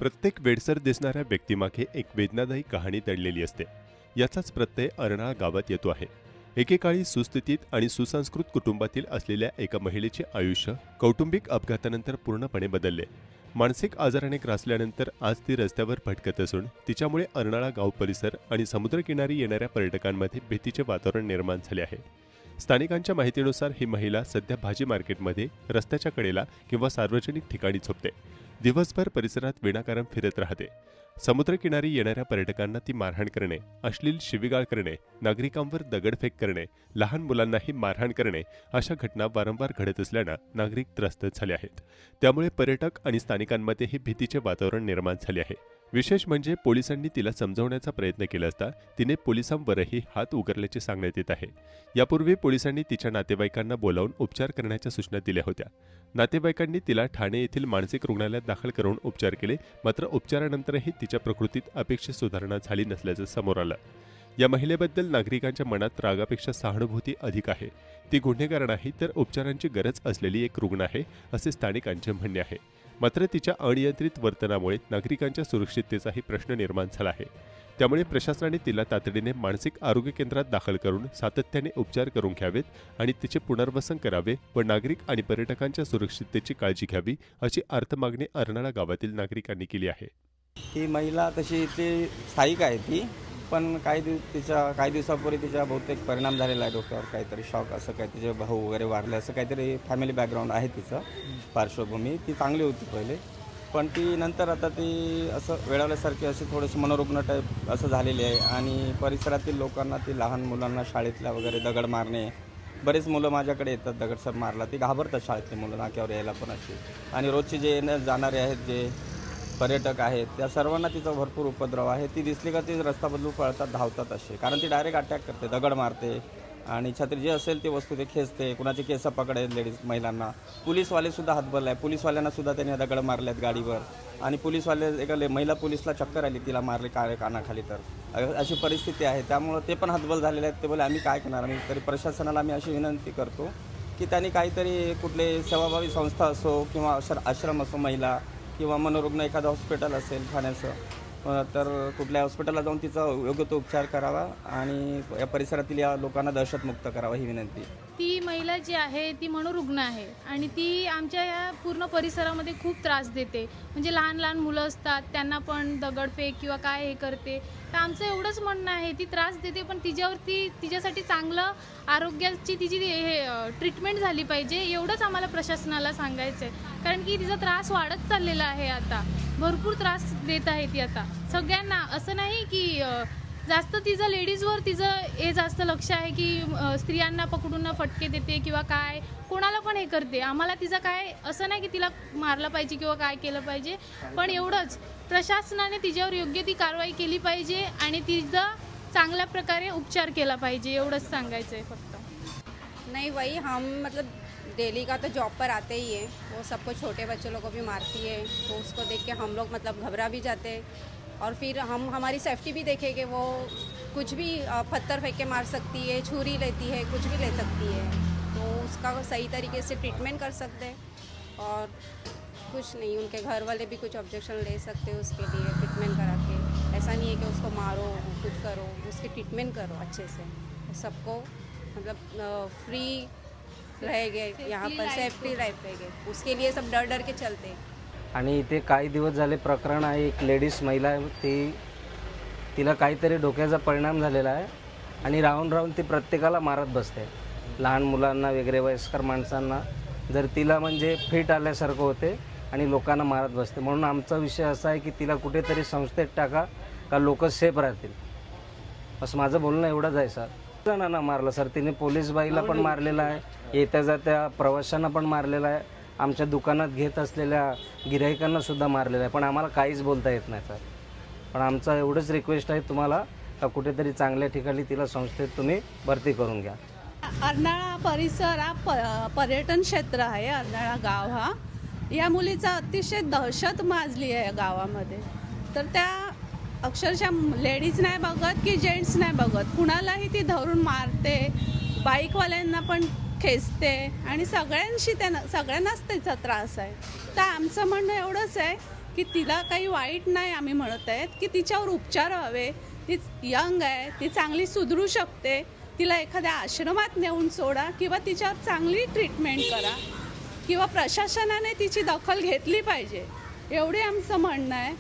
प्रत्येक वेडसर दिसणाऱ्या व्यक्तीमागे एक वेदनादायी कहाणी दडलेली असते. याचाच प्रत्यय अर्नाळा गावात येतो आहे. एकेकाळी सुस्थितीत आणि सुसंस्कृत कुटुंबातील असलेल्या एका महिलेचे आयुष्य कौटुंबिक अपघातानंतर पूर्णपणे बदलले. मानसिक आजाराने ग्रासल्यानंतर आज ती रस्त्यावर भटकत असून तिच्यामुळे अर्नाळा गाव परिसर आणि समुद्रकिनारी येणाऱ्या पर्यटकांमध्ये भीतीचे वातावरण निर्माण झाले आहे. स्थानिकांच्या माहितीनुसार ही महिला सध्या भाजी मार्केटमध्ये, रस्त्याच्या कडेला किंवा सार्वजनिक ठिकाणी झोपते. दिवसभर परिसरात विनाकारण फिरत राहते. समुद्रकिनारी येणाऱ्या पर्यटकांना ती मारहाण करणे, अश्लील शिवीगाळ करणे, नागरिकांवर दगडफेक करणे, लहान मुलांनाही मारहाण करणे अशा घटना वारंवार घडत असल्यानं नागरिक त्रस्त झाले आहेत. त्यामुळे पर्यटक आणि स्थानिकांमध्येही भीतीचे वातावरण निर्माण झाले आहे. विशेष म्हणजे पोलिसांनी तिला समजावण्याचा प्रयत्न केला असता तिने पोलिसांवरही हात उगारल्याचे सांगण्यात येत आहे. यापूर्वी पोलिसांनी तिच्या नातेवाईकांना बोलावून उपचार करण्याच्या सूचना दिल्या होत्या. नातेवाईकांनी तिला ठाणे येथील मानसिक रुग्णालयात दाखल करून उपचार केले, मात्र उपचारानंतरही तिच्या प्रकृतीत अपेक्षित सुधारणा झाली नसल्याचं समोर आलं. या महिलेबद्दल नागरिकांच्या मनात रागापेक्षा सहानुभूती अधिक आहे. ती गुन्हेगार नाही तर उपचारांची गरज असलेली एक रुग्ण आहे, असे स्थानिकांचे म्हणणे आहे. मात्र तिच्या अनियंत्रित वर्तनामुळे नागरिकांच्या सुरक्षिततेचाही प्रश्न निर्माण झाला आहे. त्यामुळे प्रशासनाने तिला तातडीने मानसिक आरोग्य केंद्रात दाखल करून सातत्याने उपचार करून घ्यावेत आणि तिचे पुनर्वसन करावे व नागरिक आणि पर्यटकांच्या सुरक्षिततेची काळजी घ्यावी, अशी अर्थमागणी अर्नाळा गावातील नागरिकांनी केली आहे. ही महिला तशी ती स्थायिक आहे ती, पण काही दिवसापूर्वी तिचा बहुतेक परिणाम झालेला आहे. डोक्यावर काहीतरी शॉक, असं काही तिचे भाऊ वगैरे वारले, असं काहीतरी फॅमिली बॅकग्राऊंड आहे तिचं, पार्श्वभूमी. ती चांगली होती पहिले, पण ती नंतर आता ती असं वेळावल्यासारखी अशी थोडीशी मनोरुग्ण टाईप असं झालेली आहे. आणि परिसरातील लोकांना, ती लहान मुलांना शाळेतल्या वगैरे दगड मारणे, बरेच मुलं माझ्याकडे येतात, दगडसर मारला, ती घाबरतात शाळेतली मुलं नाक्यावर यायला पण अशी. आणि रोजचे जे जाणारे आहेत, जे पर्यटक आहेत, त्या सर्वांना तिचा भरपूर उपद्रव आहे. ती दिसली का ती रस्ता बदलू पळतात, धावतात असे, कारण ती डायरेक्ट अटॅक करते, दगड मारते आणि छत्री जे असेल ते वस्तू ते खेचते, कुणाचे केस पकडेल लेडीज महिलांना. पोलीसवालेसुद्धा हातबल आहे, पोलीसवाल्यांनासुद्धा त्यांनी दगड मारल्यात गाडीवर. आणि पोलीसवाले एका महिला पोलीसला चक्कर आली, तिला मारले कानाखाली. तर अशी परिस्थिती आहे. त्यामुळं ते पण हातबल झालेले आहेत. ते बोले आम्ही काय करणार. आम्ही तरी प्रशासनाला आम्ही अशी विनंती करतो की त्यांनी काहीतरी कुठले सेवाभावी संस्था असो किंवा आश्रम असो महिला, किंवा मनोरुग्ण एखादं हॉस्पिटल असेल ठाण्याचं, तर कुठल्या हॉस्पिटलला जाऊन तिचा योग्य तो उपचार करावा आणि या परिसरातील या लोकांना दहशतमुक्त करावा, ही विनंती. ती महिला जी आहे ती मनोरुग्ण आहे आणि ती आमच्या या पूर्ण परिसरामध्ये खूप त्रास देते. म्हणजे लहान लहान मुलं असतात, त्यांना पण दगडफेक किंवा काय हे करते. तर आमचं एवढंच म्हणणं आहे, ती त्रास देते पण तिच्यासाठी चांगलं आरोग्याची तिची ट्रीटमेंट झाली पाहिजे, एवढंच आम्हाला प्रशासनाला सांगायचं आहे. कारण की तिचा त्रास वाढत चाललेला आहे. आता भरपूर त्रास देत आहे ती आता सगळ्यांना. असं नाही की जास्त तिचं लेडीजवर हे जास्त लक्ष आहे की स्त्रियांना पकडून फटके देते किंवा काय, कोणाला पण हे करते. आम्हाला तिचं काय असं नाही की तिला मारलं पाहिजे किंवा काय केलं पाहिजे, पण एवढंच प्रशासनाने तिच्यावर योग्य ती कारवाई केली पाहिजे आणि तिचा चांगल्या प्रकारे उपचार केला पाहिजे, एवढंच सांगायचं आहे फक्त. नहीं, वही हम मतलब डेली का तो जॉब पर आते ही है, वो सबको छोटे बच्चों लोगों को भी मारती है, तो उसको देख के हम लोग मतलब घबरा भी जाते हैं. और फिर हम हमारी सेफ्टी भी देखें कि वो कुछ भी पत्थर फेंक के मार सकती है, छुरी लेती है, कुछ भी ले सकती है, तो उसका सही तरीके से ट्रीटमेंट कर सकते हैं. और कुछ नहीं, उनके घर वाले भी कुछ ऑब्जेक्शन ले सकते हैं उसके लिए ट्रीटमेंट करा के. ऐसा नहीं है कि उसको मारो, कुछ करो, उसकी ट्रीटमेंट करो अच्छे से. सबको मतलब फ्री रहेंगे यहाँ पर, सेफ्टी रहेंगे, उसके लिए सब डर डर के चलते हैं. आणि इथे काही दिवस झाले प्रकरण आहे. एक लेडीज महिला आहे, तिला काहीतरी डोक्याचा परिणाम झालेला आहे आणि राहून ती प्रत्येकाला मारत बसते, लहान मुलांना वगैरे, वयस्कर माणसांना. जर तिला म्हणजे फिट आल्यासारखं होते आणि लोकांना मारत बसते. म्हणून आमचा विषय असा आहे की तिला कुठेतरी संस्थेत टाका का लोक सेफ राहतील, असं माझं बोलणं एवढंच आहे सर. जणांना मारलं सर, तिने पोलीस बाईला पण मारलेला आहे, येत्या जात्या प्रवाशांना पण मारलेला आहे, आमच्या दुकानात घेत असलेल्या गिराहिकांना सुद्धा मारलेलं आहे. पण आम्हाला काहीच बोलता येत नाही सर. पण आमचा एवढंच रिक्वेस्ट आहे तुम्हाला का कुठेतरी चांगल्या ठिकाणी तिला संस्थेत तुम्ही भरती करून घ्या. अर्नाळा परिसर हा पर्यटन क्षेत्र आहे. अर्नाळा गाव हा, या मुलीचा अतिशय दहशत माजली आहे गावामध्ये. तर त्या अक्षरशः लेडीज नाही बघत की जेंट्स नाही बघत, कुणालाही ती धरून मारते, बाईकवाल्यांना पण खेचते आणि सगळ्यांनाच त्याचा त्रास आहे. तर आमचं म्हणणं एवढंच आहे की तिला काही वाईट नाही आम्ही म्हणत आहेत, की तिच्यावर उपचार व्हावे. ती यंग आहे, ती चांगली सुधरू शकते. तिला एखाद्या आश्रमात नेऊन सोडा किंवा तिच्यावर चांगली ट्रीटमेंट करा किंवा प्रशासनाने तिची दखल घेतली पाहिजे, एवढे आमचं म्हणणं आहे.